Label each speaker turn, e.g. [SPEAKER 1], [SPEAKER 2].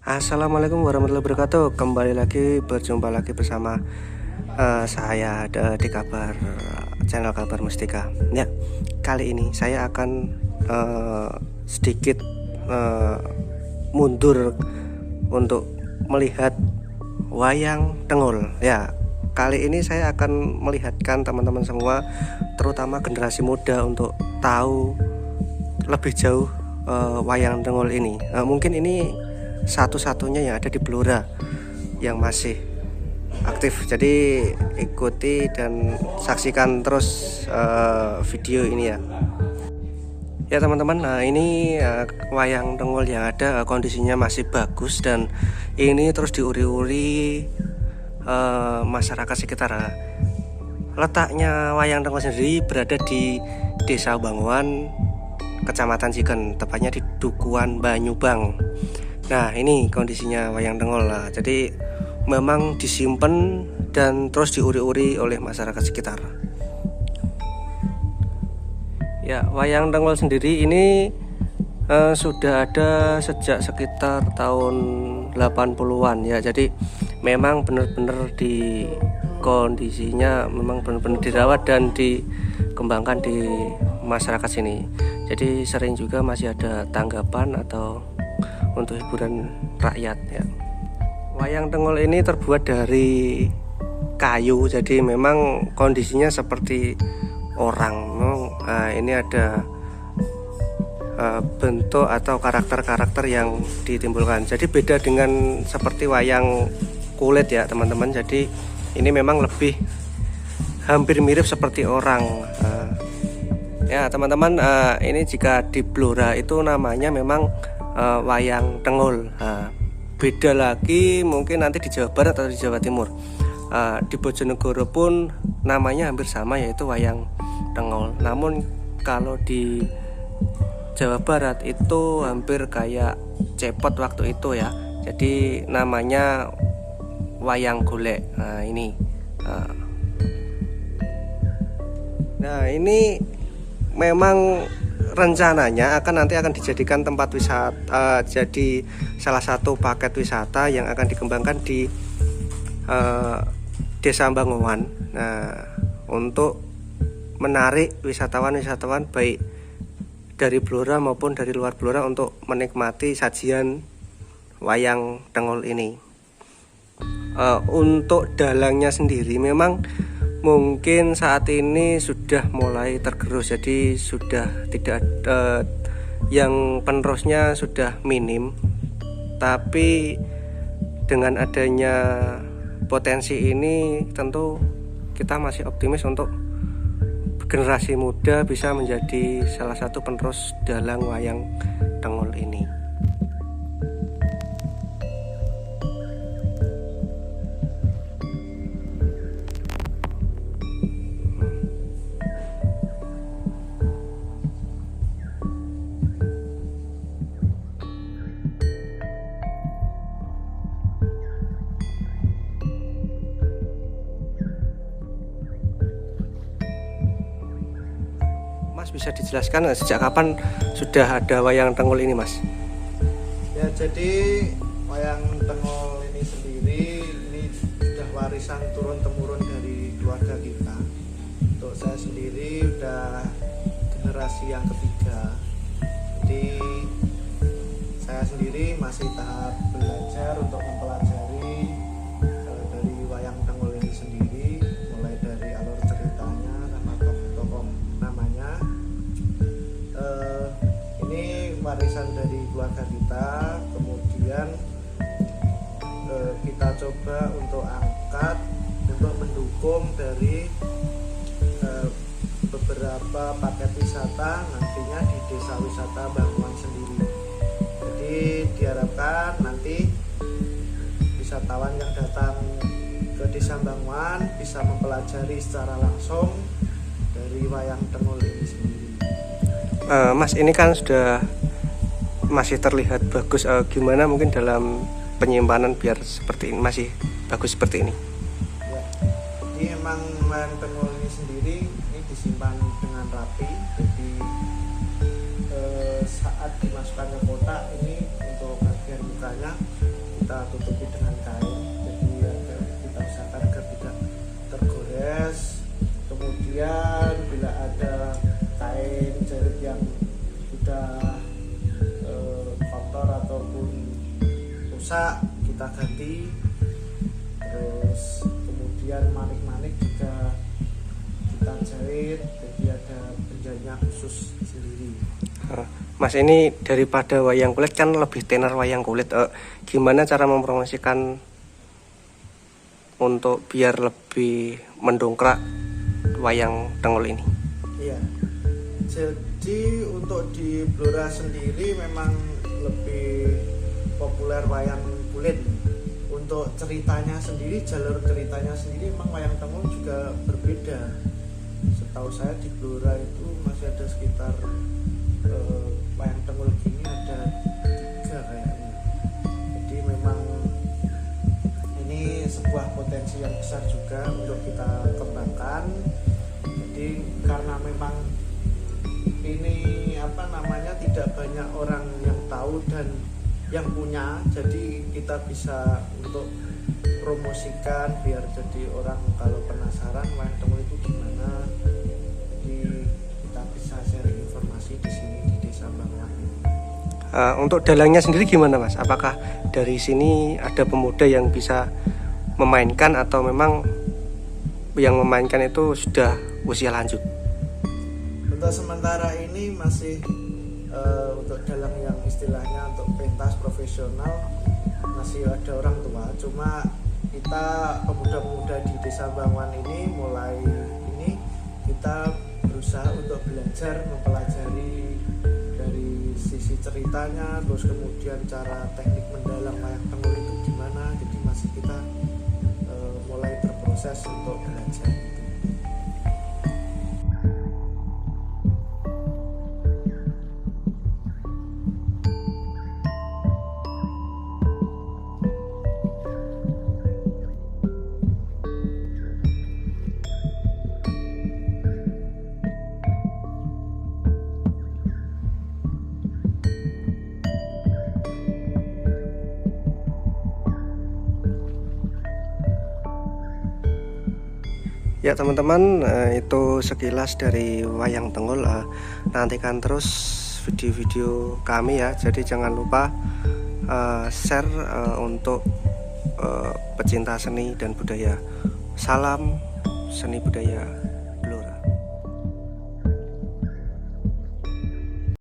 [SPEAKER 1] Assalamualaikum warahmatullahi wabarakatuh. Kembali lagi berjumpa lagi bersama saya di channel Kabar Mustika. Ya, kali ini saya akan sedikit mundur untuk melihat wayang Tengul. Ya, kali ini saya akan melihatkan teman-teman semua, terutama generasi muda, untuk tahu lebih jauh wayang Tengul ini. Mungkin ini satu-satunya yang ada di Blora yang masih aktif. Jadi ikuti dan saksikan terus video ini ya. Ya teman-teman, nah ini wayang Tengul yang ada kondisinya masih bagus dan ini terus diuri-uri masyarakat sekitar. Letaknya wayang Tengul sendiri berada di Desa Banguan, Kecamatan Ciken, tepatnya di Dukuhan Banyubang. Nah, ini kondisinya wayang Tengul lah. Jadi memang disimpan dan terus diuri-uri oleh masyarakat sekitar. Ya, wayang Tengul sendiri ini sudah ada sejak sekitar tahun 80-an ya. Jadi memang benar-benar di kondisinya memang benar-benar dirawat dan dikembangkan di masyarakat sini. Jadi sering juga masih ada tanggapan atau untuk hiburan rakyat ya. Wayang Tengul ini terbuat dari kayu, jadi memang kondisinya seperti orang. Ini ada bentuk atau karakter-karakter yang ditimbulkan. Jadi beda dengan seperti wayang kulit ya teman-teman. Jadi ini memang lebih hampir mirip seperti orang. Ya teman-teman, ini jika di Blora itu namanya memang wayang Tengul. Beda lagi mungkin nanti di Jawa Barat atau di Jawa Timur. Di Bojonegoro pun namanya hampir sama, yaitu wayang Tengul. Namun kalau di Jawa Barat itu hampir kayak cepot waktu itu ya. Jadi namanya wayang golek. Nah ini memang rencananya nanti akan dijadikan tempat wisata, jadi salah satu paket wisata yang akan dikembangkan di Desa Banguan. Nah, untuk menarik wisatawan-wisatawan baik dari Blora maupun dari luar Blora untuk menikmati sajian wayang Tengul ini. Untuk dalangnya sendiri memang mungkin saat ini sudah mulai tergerus, jadi sudah tidak yang penerusnya sudah minim. Tapi dengan adanya potensi ini tentu kita masih optimis untuk generasi muda bisa menjadi salah satu penerus dalang wayang Tengul ini. Mas, bisa dijelaskan sejak kapan sudah ada wayang Tengul ini, Mas?
[SPEAKER 2] Ya, jadi wayang Tengul ini sendiri ini sudah warisan turun temurun dari keluarga kita. Untuk saya sendiri udah generasi yang ketiga. Jadi saya sendiri masih tahap belajar untuk mempelajari dari wayang Tengul ini sendiri, mulai dari alur ceritanya sama tokoh-tokoh namanya. Ini warisan dari keluarga kita, kemudian kita coba untuk angkat untuk mendukung dari beberapa paket wisata nantinya di Desa Wisata Banguan sendiri. Jadi diharapkan nanti wisatawan yang datang ke Desa Banguan bisa mempelajari secara langsung dari wayang Tengul ini sendiri.
[SPEAKER 1] Mas, ini kan sudah masih terlihat bagus. Gimana mungkin dalam penyimpanan biar seperti ini, masih bagus seperti ini?
[SPEAKER 2] Ya, jadi emang wayang Tengul ini sendiri ini disimpan dengan rapi. Jadi saat dimasukkan ke kotak ini untuk bagian mukanya tutupi dengan kain, jadi kita usahakan agar tidak tergores. Kemudian bila ada kain jahit yang sudah kotor ataupun rusak, kita ganti. Terus kemudian manik-manik juga kita jahit, jadi ada penjahitnya khusus sendiri.
[SPEAKER 1] Mas, ini daripada wayang kulit kan lebih tenar wayang kulit. Gimana cara mempromosikan untuk biar lebih mendongkrak wayang Tengul ini?
[SPEAKER 2] Iya. Jadi untuk di Blora sendiri memang lebih populer wayang kulit. Untuk ceritanya sendiri, jalur ceritanya sendiri memang wayang Tengul juga berbeda. Setahu saya di Blora itu masih ada sekitar wayang Tengul gini ada 3 kayaknya. Jadi memang ini sebuah potensi yang besar juga untuk kita kembangkan. Jadi karena memang ini tidak banyak orang yang tahu dan yang punya, jadi kita bisa untuk promosikan biar jadi orang kalau penasaran wayang Tengul itu gimana. Jadi kita bisa sharing informasi di sini di Desa Banguan.
[SPEAKER 1] Untuk dalangnya sendiri gimana, Mas? Apakah dari sini ada pemuda yang bisa memainkan atau memang yang memainkan itu sudah usia lanjut?
[SPEAKER 2] Untuk sementara ini masih untuk dalang yang istilahnya untuk pentas profesional masih ada orang tua. Cuma kita pemuda-pemuda di Desa Banguan ini mulai ini kita berusaha untuk belajar mempelajari dari sisi ceritanya, terus kemudian cara teknik mendalang wayang Tengul itu gimana. Jadi masih kita mulai berproses untuk belajar.
[SPEAKER 1] Ya teman-teman, itu sekilas dari wayang Tengul. Nantikan terus video-video kami ya. Jadi jangan lupa share untuk pecinta seni dan budaya. Salam seni budaya.